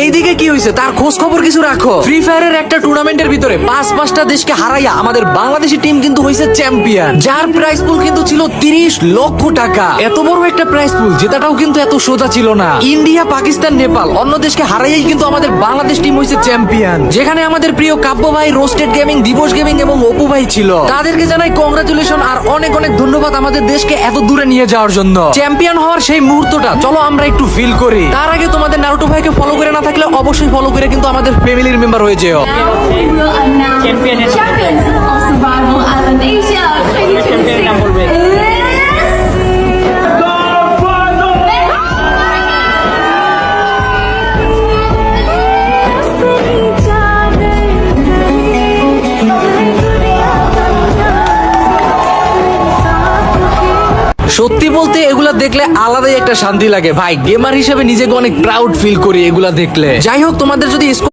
এইদিকে কি হয়েছে তার খোঁজ খবর কিছু রাখো। ফ্রি ফায়ারের একটা টুর্নামেন্টের ভিতরে পাঁচটা দেশকে হারাইয়া আমাদের বাংলাদেশি টিম কিন্তু হয়েছে চ্যাম্পিয়ন, যার প্রাইস পুল কিন্তু ছিল 30 লক্ষ টাকা। এত বড় একটা প্রাইস পুল জেতাটাও কিন্তু এত সোজা ছিল না। ইন্ডিয়া, পাকিস্তান, নেপাল অন্য দেশকে হারাইয়াই কিন্তু আমাদের বাংলাদেশ টিম হয়েছে চ্যাম্পিয়ন, যেখানে আমাদের প্রিয় কাব্য ভাই, রোস্টেড গেমিং, দিবস গেমিং এবং অপু ভাই ছিল। তাদেরকে জানাই কংগ্রাচুলেশন আর অনেক অনেক ধন্যবাদ আমাদের দেশকে এত দূরে নিয়ে যাওয়ার জন্য। চ্যাম্পিয়ন হওয়ার সেই মুহূর্তটা চলো আমরা একটু ফিল করি। তার আগে তোমাদের নারুটো ভাইকে ফলো করে না থাকলে অবশ্যই ফলো করে কিন্তু আমাদের ফ্যামিলির মেম্বার হয়ে যেও। Now we will announce champions of Survival Island Asia 2026 is... সত্যি বলতে এগুলা দেখলে আলাদাই একটা শান্তি লাগে ভাই। গেমার হিসেবে নিজেকে অনেক প্রাউড ফিল করি এগুলা দেখলে। যাই হোক, তোমাদের যদি